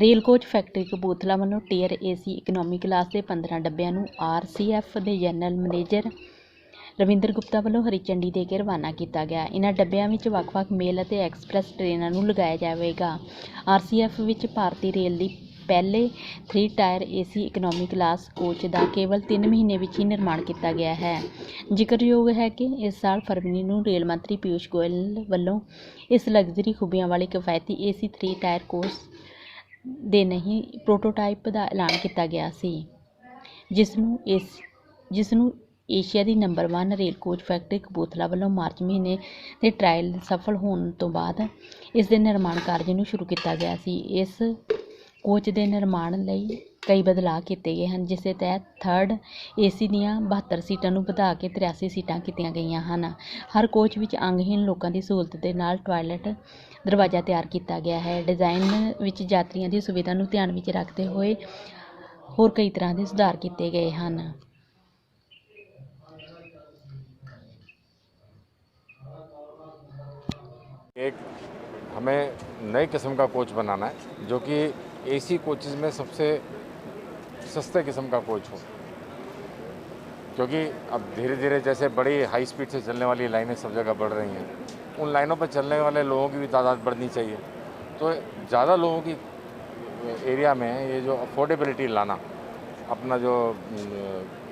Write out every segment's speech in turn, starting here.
Rail coach factory Kapurthala ਵੱਲੋਂ tier AC economy class ਦੇ 15 ਡੱਬਿਆਂ ਨੂੰ RCF ਦੇ ਜਨਰਲ ਮੈਨੇਜਰ ਰਵਿੰਦਰ ਗੁਪਤਾ ਵੱਲੋਂ ਹਰੀ ਝੰਡੀ ਦੇ ਕੇ ਰਵਾਨਾ ਕੀਤਾ ਗਿਆ। ਇਨ੍ਹਾਂ ਡੱਬਿਆਂ ਵਿੱਚ ਵੱਖ-ਵੱਖ ਮੇਲ ਅਤੇ ਐਕਸਪ੍ਰੈਸ ਟ੍ਰੇਨਾਂ ਨੂੰ ਲਗਾਇਆ ਜਾਵੇਗਾ। RCF ਵਿੱਚ ਭਾਰਤੀ ਰੇਲ ਦੀ ਪਹਿਲੇ 3 tier AC economy class coach ਦਾ ਕੇਵਲ 3 ਮਹੀਨੇ ਵਿੱਚ ਹੀ ਨਿਰਮਾਣ ਕੀਤਾ ਗਿਆ ਹੈ। ਜ਼ਿਕਰਯੋਗ ਹੈ ਕਿ ਇਸ ਸਾਲ ਫਰਵਰੀ ਨੂੰ ਰੇਲ ਮੰਤਰੀ ਪੀਯੂਸ਼ ਗੋਇਲ ਵੱਲੋਂ ਇਸ ਲਗਜ਼ਰੀ ਖੂਬੀਆਂ ਵਾਲੇ ਕਿਫਾਇਤੀ ਏਸੀ 3 ਟਾਇਰ ਕੋਚ ਦੇ ਨਹੀਂ ਪ੍ਰੋਟੋਟਾਈਪ ਦਾ ਐਲਾਨ ਕੀਤਾ ਗਿਆ ਸੀ, ਜਿਸ ਨੂੰ ਏਸ਼ੀਆ ਦੀ number 1 rail coach factory Kapurthala ਵੱਲੋਂ ਮਾਰਚ ਮਹੀਨੇ ਦੇ ਟਰਾਇਲ ਸਫਲ ਹੋਣ ਤੋਂ ਬਾਅਦ ਇਸ ਦੇ ਨਿਰਮਾਣ ਕਾਰਜ ਨੂੰ ਸ਼ੁਰੂ ਕੀਤਾ ਗਿਆ ਸੀ। ਇਸ ਕੋਚ ਦੇ ਨਿਰਮਾਣ ਲਈ ਕਈ ਬਦਲਾਅ ਕੀਤੇ ਗਏ ਹਨ, ਜਿਸ ਦੇ ਤਹਿਤ 3rd ਏਸੀ ਦੀਆਂ 72 ਸੀਟਾਂ ਨੂੰ ਵਧਾ ਕੇ 83 ਸੀਟਾਂ ਕੀਤੀਆਂ ਗਈਆਂ ਹਨ। ਹਰ ਕੋਚ ਵਿੱਚ ਅੰਗਹੀਣ ਲੋਕਾਂ ਦੀ ਸਹੂਲਤ ਦੇ ਨਾਲ ਟਾਇਲਟ ਦਰਵਾਜ਼ਾ ਤਿਆਰ ਕੀਤਾ ਗਿਆ ਹੈ। ਡਿਜ਼ਾਈਨ ਵਿੱਚ ਯਾਤਰੀਆਂ ਦੀ ਸੁਵਿਧਾ ਨੂੰ ਧਿਆਨ ਵਿੱਚ ਰੱਖਦੇ ਹੋਏ ਹੋਰ ਕਈ ਤਰ੍ਹਾਂ ਦੇ ਸੁਧਾਰ ਕੀਤੇ ਗਏ ਹਨ। एक हमें नई किस्म का कोच बनाना है, जो कि एसी कोचेज़ में सबसे सस्ते किस्म का कोच हो, क्योंकि अब धीरे धीरे जैसे बड़ी हाई स्पीड से चलने वाली लाइनें सब जगह बढ़ रही हैं, उन लाइनों पर चलने वाले लोगों की भी तादाद बढ़नी चाहिए। तो ज़्यादा लोगों की एरिया में ये जो अफोर्डेबिलिटी लाना, अपना जो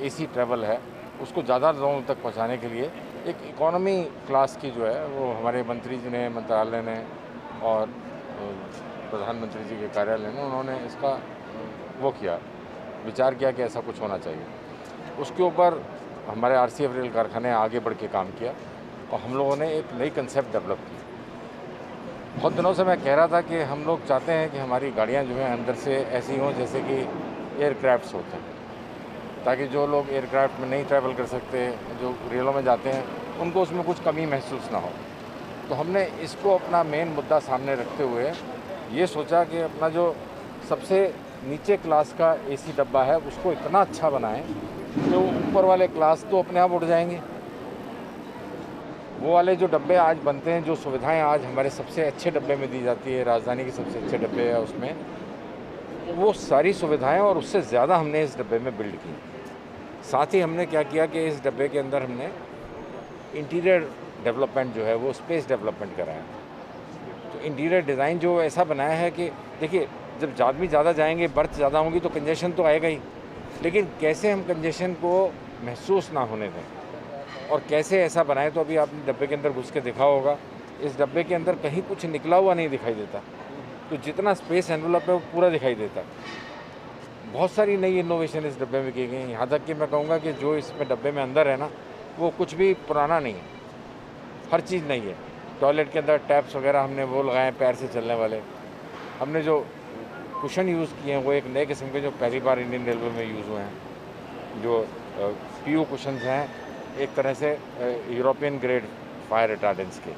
एसी ट्रैवल है उसको ज़्यादा लोगों तक पहुंचाने के लिए एक इकोनॉमी क्लास की जो है वो हमारे मंत्री जी ने, मंत्रालय ने और प्रधानमंत्री जी के कार्यालय ने उन्होंने इसका वो किया, विचार किया कि ऐसा कुछ होना चाहिए। उसके ऊपर हमारे RCF रेल कारखाने आगे बढ़ के काम किया और हम लोगों ने एक नई कंसेप्ट डेवलप की। बहुत दिनों से मैं कह रहा था कि हम लोग चाहते हैं कि हमारी गाड़ियाँ जो हैं अंदर से ऐसी हों जैसे कि एयरक्राफ्ट्स होते हैं, ताकि जो लोग एयरक्राफ्ट में नहीं ट्रैवल कर सकते, जो रेलों में जाते हैं, उनको उसमें कुछ कमी महसूस ना हो। तो हमने इसको अपना मेन मुद्दा सामने रखते हुए ये सोचा कि अपना जो सबसे नीचे क्लास का एसी डब्बा है उसको इतना अच्छा बनाएं कि वो ऊपर वाले क्लास तो अपने आप उड़ जाएंगे। वो वाले जो डब्बे आज बनते हैं, जो सुविधाएं आज हमारे सबसे अच्छे डब्बे में दी जाती है, राजधानी के सबसे अच्छे डब्बे है उसमें, वो सारी सुविधाएं और उससे ज़्यादा हमने इस डब्बे में बिल्ड की। साथ ही हमने क्या किया कि इस डब्बे के अंदर हमने इंटीरियर डेवलपमेंट जो है वो स्पेस डेवलपमेंट कराया। तो इंटीरियर डिज़ाइन जो ऐसा बनाया है कि देखिए, जब आदमी ज़्यादा जाएंगे, बर्थ ज़्यादा होंगी तो कंजेशन तो आएगा ही, लेकिन कैसे हम कंजेशन को महसूस ना होने दें और कैसे ऐसा बनाएं। तो अभी आपने डब्बे के अंदर घुस के देखा होगा, इस डब्बे के अंदर कहीं कुछ निकला हुआ नहीं दिखाई देता, तो जितना स्पेस एनवलप है वो पूरा दिखाई देता है। बहुत सारी नई इनोवेशन इस डब्बे में की गई हैं, यहाँ तक कि मैं कहूँगा कि जो इसमें डब्बे में अंदर है ना, वो कुछ भी पुराना नहीं है, हर चीज़ नई है। टॉयलेट के अंदर टैप्स वगैरह हमने वो लगाए पैर से चलने वाले। हमने जो कुशन यूज़ किए हैं वो एक नए किस्म के जो पहली बार इंडियन रेलवे में यूज़ हुए हैं, जो PU कुशन्स हैं, एक तरह से यूरोपियन ग्रेड फायर रिटार्डेंट्स के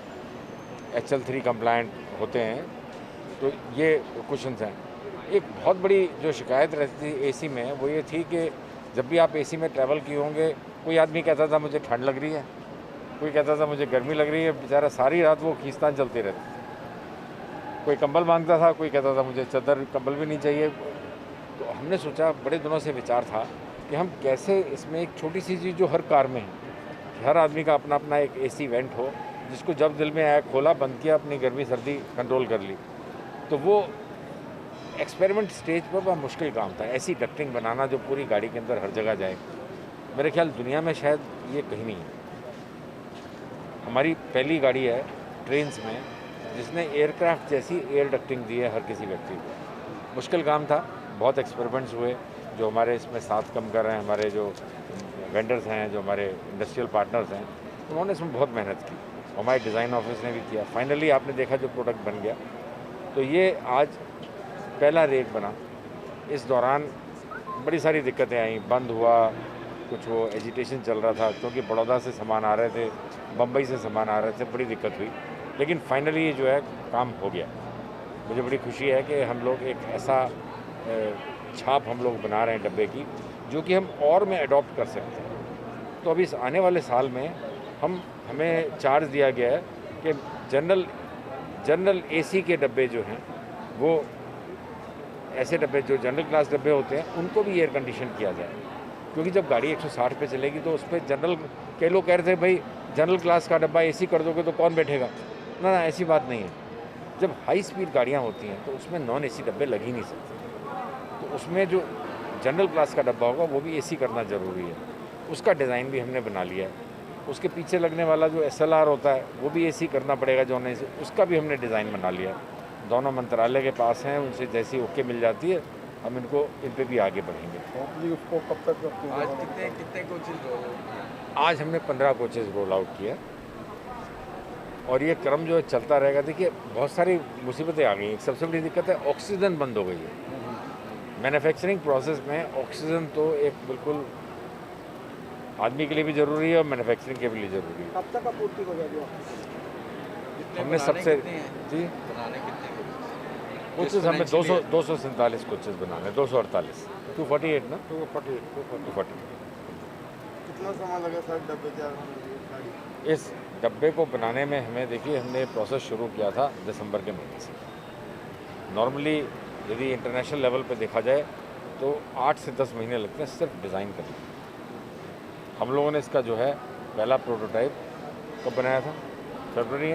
HL3 कंप्लायंट होते हैं। तो ये कुशन्स हैं। एक बहुत बड़ी जो शिकायत रहती थी एसी में वो ये थी कि जब भी आप एसी में ट्रैवल किए होंगे, कोई आदमी कहता था मुझे ठंड लग रही है, कोई कहता था मुझे गर्मी लग रही है, बेचारा सारी रात वो खींचतान चलती रहती। कोई कंबल मांगता था, कोई कहता था मुझे चादर कंबल भी नहीं चाहिए। तो हमने सोचा, बड़े दिनों से विचार था कि हम कैसे इसमें एक छोटी सी चीज़ जो हर कार में है, हर आदमी का अपना अपना एक एसी वेंट हो, जिसको जब दिल में आया खोला, बंद किया, अपनी गर्मी सर्दी कंट्रोल कर ली। तो वो एक्सपेरिमेंट स्टेज पर वह मुश्किल काम था, ऐसी डक्टिंग बनाना जो पूरी गाड़ी के अंदर हर जगह जाए। मेरे ख्याल दुनिया में शायद ये कहीं नहीं है। हमारी पहली गाड़ी है ट्रेन्स में जिसने एयरक्राफ्ट जैसी एयर डक्टिंग दी है हर किसी व्यक्ति को। मुश्किल काम था, बहुत एक्सपेरिमेंट्स हुए, जो हमारे इसमें साथ कम कर रहे हैं, हमारे जो वेंडर्स हैं, जो हमारे इंडस्ट्रियल पार्टनर्स हैं, उन्होंने इसमें बहुत मेहनत की, हमारे डिज़ाइन ऑफिस ने भी किया। फाइनली आपने देखा जो प्रोडक्ट बन गया। तो ये आज पहला रेक बना। इस दौरान बड़ी सारी दिक्कतें आई, बंद हुआ, कुछ वो एजिटेशन चल रहा था, क्योंकि बड़ौदा से सामान आ रहे थे, बम्बई से सामान आ रहे थे, बड़ी दिक्कत हुई। लेकिन फाइनली ये जो है काम हो गया। मुझे बड़ी खुशी है कि हम लोग एक ऐसा छाप हम लोग बना रहे हैं डब्बे की, जो कि हम और में अडॉप्ट कर सकते हैं। तो अभी इस आने वाले साल में हमें चार्ज दिया गया है कि जनरल एसी के डब्बे जो हैं वो ऐसे डब्बे जो जनरल क्लास डब्बे होते हैं उनको भी एयर कंडीशन किया जाए, क्योंकि जब गाड़ी 160 पे चलेगी तो उस पर जनरल, कई लोग कह रहे थे भाई जनरल क्लास का डब्बा एसी कर दोगे तो कौन बैठेगा। ना ना, ऐसी बात नहीं है। जब हाई स्पीड गाड़ियाँ होती हैं तो उसमें नॉन एसी डब्बे लग ही नहीं सकते, तो उसमें जो जनरल क्लास का डब्बा होगा वो भी एसी करना ज़रूरी है। उसका डिज़ाइन भी हमने बना लिया है। उसके पीछे लगने वाला जो SLR होता है वो भी एसी करना पड़ेगा जो नहीं, उसका भी हमने डिज़ाइन बना लिया है। दोनों मंत्रालय के पास हैं, उनसे जैसी ओके मिल जाती है हम इन पे भी आगे बढ़ेंगे। उसको कब तक आज कितने कोचेज आज हमने 15 कोचेज़ रोल आउट किया और ये क्रम जो है चलता रहेगा। देखिए बहुत सारी मुसीबतें आ गई हैं। सबसे बड़ी दिक्कत है ऑक्सीजन बंद हो गई है। मैन्युफैक्चरिंग प्रोसेस में ऑक्सीजन तो एक बिल्कुल आदमी के लिए भी ज़रूरी है और मैन्युफैक्चरिंग के लिए ज़रूरी है। कब तक आपूर्ति हो जाएगी? हमने सबसे जी बनाने कितने कोचेज़ हमें 247 कोचेज़ बनाने, 248 248 ना 240। कितना समय लगा सर डब्बे तैयार होने में? इस डब्बे को बनाने में हमें, देखिए हमने प्रोसेस शुरू किया था दिसंबर के महीने से। नॉर्मली यदि इंटरनेशनल लेवल पे देखा जाए तो 8 से 10 महीने लगते हैं सिर्फ डिज़ाइन करने में। हम लोगों ने इसका जो है पहला प्रोटोटाइप कब बनाया था? फरवरी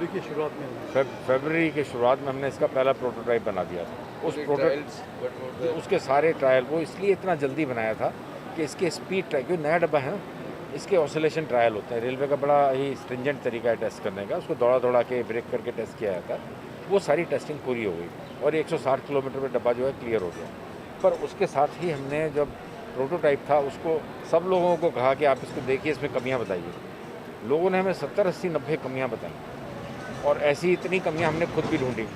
की शुरुआत में फरवरी की शुरुआत में हमने इसका पहला प्रोटोटाइप बना दिया था। उसके सारे ट्रायल वो इसलिए इतना जल्दी बनाया था कि इसके स्पीड ट्रायल, क्योंकि नया डब्बा है ना, इसके ऑसिलेशन ट्रायल होते हैं। रेलवे का बड़ा ही स्ट्रिंजेंट तरीका है टेस्ट करने का, उसको दौड़ा के ब्रेक करके टेस्ट किया जाता है। वो सारी टेस्टिंग पूरी हो गई और 160 किलोमीटर में डब्बा जो है क्लियर हो गया। पर उसके साथ ही हमने जब प्रोटोटाइप था उसको सब लोगों को कहा कि आप इसको देखिए, इसमें कमियां बताइए। लोगों ने हमें 70, 80, 90 कमियां बताई और ऐसी इतनी कमियां हमने खुद भी ढूंढी।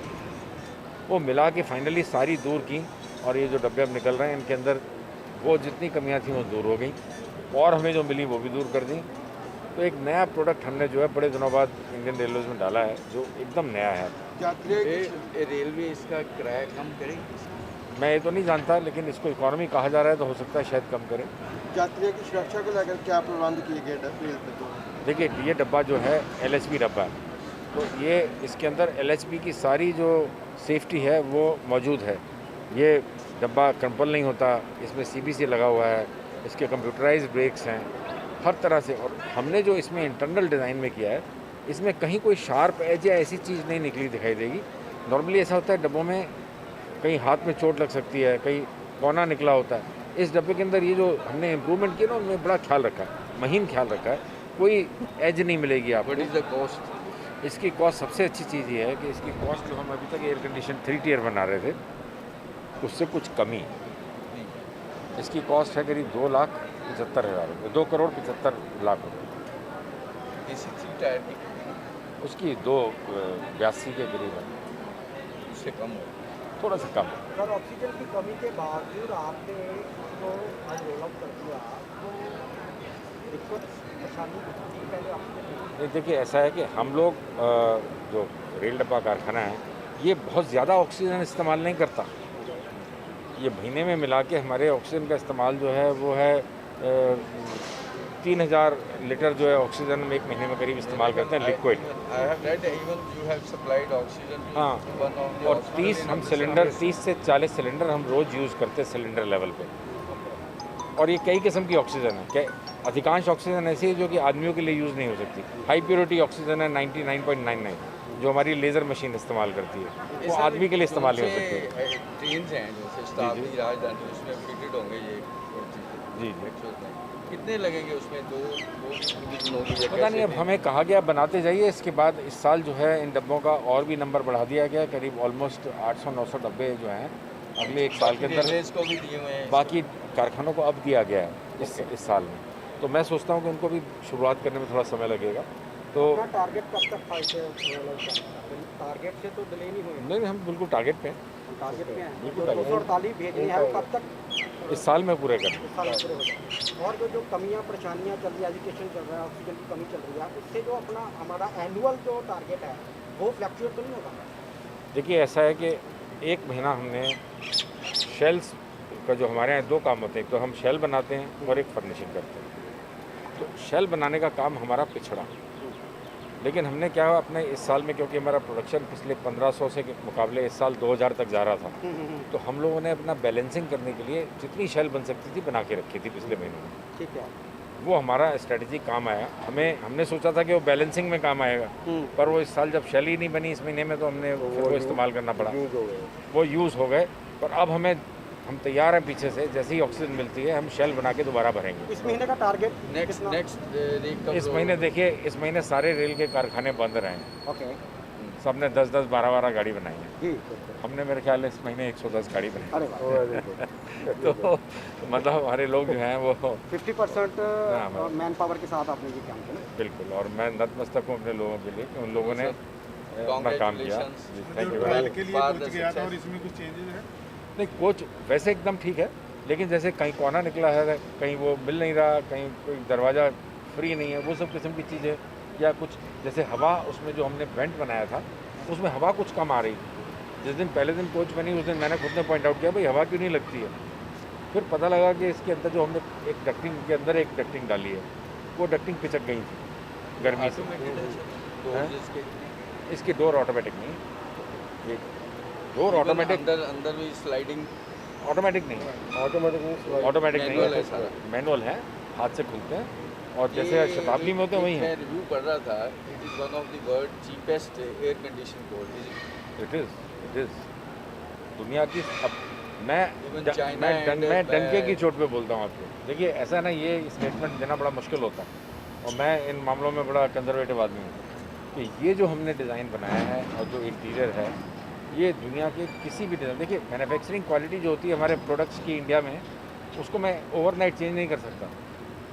वो मिला के फाइनली सारी दूर की और ये जो डब्बे अब निकल रहे हैं इनके अंदर वो जितनी कमियां थी वो दूर हो गई और हमें जो मिली वो भी दूर कर दी। तो एक नया प्रोडक्ट हमने जो है बड़े दिनों बाद इंडियन रेलवेज में डाला है जो एकदम नया है। रेलवे इसका किराया कम करेगी? मैं ये तो नहीं जानता, लेकिन इसको इकॉनमी कहा जा रहा है तो हो सकता है शायद कम करे। यात्रियों की सुरक्षा को लेकर क्या प्रबंध किए गए रेल पे? देखिए ये डब्बा जो है LHB डब्बा है, तो ये इसके अंदर LHB की सारी जो सेफ्टी है वो मौजूद है। ये डब्बा क्रम्पल नहीं होता, इसमें CBC लगा हुआ है, इसके कंप्यूटराइज्ड ब्रेक्स हैं हर तरह से। और हमने जो इसमें इंटरनल डिज़ाइन में किया है इसमें कहीं कोई शार्प एज या ऐसी चीज़ नहीं निकली दिखाई देगी। नॉर्मली ऐसा होता है डब्बों में कहीं हाथ में चोट लग सकती है, कहीं कोना निकला होता है। इस डब्बे के अंदर ये जो हमने इम्प्रूवमेंट किया ना उनमें बड़ा ख्याल रखा है, महीन ख्याल रखा है, कोई एज नहीं मिलेगी आपको। What is the cost? इसकी कॉस्ट सबसे अच्छी चीज़ ये है कि इसकी कॉस्ट जो हम अभी तक एयर कंडीशन 3 टियर बना रहे थे उससे कुछ कमी। इसकी कॉस्ट है करीब 2,75,000 रुपये, 2,75,00,000 रुपये। AC3 टायर की उसकी 2,82 के करीब है, उससे कम हो, थोड़ा सा कम है। सर ऑक्सीजन की कमी के बावजूद आपने इसको आज रोल आउट कर दिया, तो दिक्कत परेशानी पहले आपने? देखिए ऐसा है कि हम लोग जो रेल डब्बा कारखाना है ये बहुत ज़्यादा ऑक्सीजन इस्तेमाल नहीं करता। ये महीने में मिला के हमारे ऑक्सीजन का इस्तेमाल जो है वो है 3,000 लीटर जो है ऑक्सीजन हम एक महीने में करीब इस्तेमाल करते हैं लिक्विड। हाँ, और 30 से 40 सिलेंडर हम रोज़ यूज़ करते हैं सिलेंडर लेवल पे। और ये कई किस्म की ऑक्सीजन है, अधिकांश ऑक्सीजन ऐसी है जो कि आदमियों के लिए यूज़ नहीं हो सकती। हाई प्योरिटी ऑक्सीजन है 99.99 जो हमारी लेज़र मशीन इस्तेमाल करती है, वो आदमी के लिए इस्तेमाल नहीं हो सकती। ट्रेन हैं जैसे शताब्दी राजधानी उसमें फिटेड होंगे ये जी। कितने लगेंगे उसमें? दो पता नहीं, अब हमें कहा गया बनाते जाइए। इसके बाद इस साल जो है इन डब्बों का और भी नंबर बढ़ा दिया गया, करीब ऑलमोस्ट 800-900 डब्बे जो हैं अगले एक साल के अंदर को भी दिए हुए हैं, बाकी कारखानों को अब दिया गया है इस साल में। तो मैं सोचता हूँ कि उनको भी शुरुआत करने में थोड़ा समय लगेगा। तो टारगेट कब तक टारगेट से तो डिले नहीं हुए? नहीं, हम बिल्कुल टारगेट पे हैं। टारगेट पे हैं, बिल्कुल 248 भेजनी है, कब तक इस साल में पूरे कर। इस साल पूरे हो जाए। और जो कमियां परेशानियां चल रही है, एजुकेशन चल रहा है, ऑक्सीजन की कमी चल रही है, उससे जो अपना हमारा एनुअल जो टारगेट है वो फ्लक्चुएट तो नहीं होगा? देखिए ऐसा है कि एक महीना हमने शेल्स का, जो हमारे यहाँ 2 काम होते हैं, तो हम शेल बनाते हैं और एक फर्निशिंग करते हैं। तो शेल बनाने का काम हमारा पिछड़ा, लेकिन हमने क्या अपने इस साल में, क्योंकि हमारा प्रोडक्शन पिछले 1500 से के मुकाबले इस साल 2000 तक जा रहा था, तो हम लोगों ने अपना बैलेंसिंग करने के लिए जितनी शेल बन सकती थी बना के रखी थी पिछले महीनों में। ठीक है। वो हमारा स्ट्रेटजी काम आया। हमने सोचा था कि वो बैलेंसिंग में काम आएगा, पर वो इस साल जब शेल ही नहीं बनी इस महीने में, तो हमने फिर वो इस्तेमाल करना पड़ा। वो यूज़ हो गए, पर अब हम तैयार हैं पीछे से, जैसे ही ऑक्सीजन मिलती है हम शेल बना के दोबारा भरेंगे। इस महीने का टारगेट नेक्स्ट इस महीने देखिए, इस महीने सारे रेल के कारखाने बंद रहे हैं। ओके सबने 10-10, 12-12 गाड़ी बनाई है। जी। हमने मेरे ख्याल में इस महीने 110 गाड़ी बनाई। अरे वाह। तो मतलब हमारे लोग जो हैं वो 50% मैन पावर के साथ आपने ये काम किया। बिल्कुल, और मैं नतमस्तक हूँ अपने लोगों के लिए कि उन लोगों ने अपना काम किया। Thank you. ट्रायल के लिए पहुंच गया था और इसमें कुछ चेंजेस है? नहीं, कोच वैसे एकदम ठीक है, लेकिन जैसे कहीं कोना निकला है, कहीं वो मिल नहीं रहा, कहीं कोई दरवाज़ा फ्री नहीं है, वो सब किस्म की चीज़ें, या कुछ जैसे हवा, उसमें जो हमने वेंट बनाया था उसमें हवा कुछ कम आ रही थी। जिस दिन पहले दिन कोच बनी उस दिन मैंने खुद ने पॉइंट आउट किया भाई हवा क्यों नहीं लगती है। फिर पता लगा कि इसके अंदर जो हमने एक डक्टिंग के अंदर एक डक्टिंग डाली है, वो डक्टिंग पिचक गई थी गर्मी से। इसकी डोर ऑटोमेटिक नहीं, एक डोर ऑटोमेटिक, अंदर भी स्लाइडिंग ऑटोमेटिक नहीं, ऑटोमेटिक नहीं है, मैनुअल है, हाथ से खुलते हैं। और जैसे शताब्दी में होते हैं वही है। मैं रिव्यू पढ़ रहा था, it is one of the world cheapest air condition coach. It is दुनिया की। अब मैं China डंके की चोट पे बोलता हूँ आपको। देखिए ऐसा ना, ये स्टेटमेंट देना बड़ा मुश्किल होता है, और मैं इन मामलों में बड़ा कंजर्वेटिव आदमी हूँ कि ये जो हमने डिज़ाइन बनाया है और जो इंटीरियर है, ये दुनिया के किसी भी डिज़ाइन, देखिए मैन्युफैक्चरिंग क्वालिटी जो होती है हमारे प्रोडक्ट्स की इंडिया में, उसको मैं ओवरनाइट चेंज नहीं कर सकता,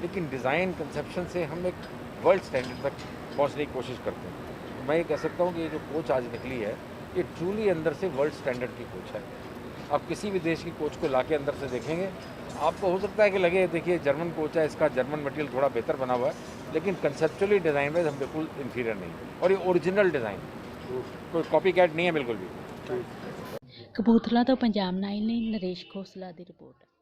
लेकिन डिज़ाइन कंसेप्शन से हम एक वर्ल्ड स्टैंडर्ड तक पहुंचने की कोशिश करते हैं। मैं ये कह सकता हूँ कि ये जो कोच आज निकली है, ये ट्रूली अंदर से वर्ल्ड स्टैंडर्ड की कोच है। आप किसी भी देश की कोच को लाके अंदर से देखेंगे, आपको हो सकता है कि लगे देखिए जर्मन कोच है, इसका जर्मन मटेरियल थोड़ा बेहतर बना हुआ है, लेकिन कंसेप्चुअली डिज़ाइन वाइज हम बिल्कुल इंफीरियर नहीं है, और ये ओरिजिनल डिज़ाइन, कोई कॉपी कैट नहीं है बिल्कुल भी। ਕਪੂਰਥਲਾ ਤੋਂ ਪੰਜਾਬ 9 ਲਈ ਨਰੇਸ਼ ਖੋਸਲਾ ਦੀ ਰਿਪੋर्ट।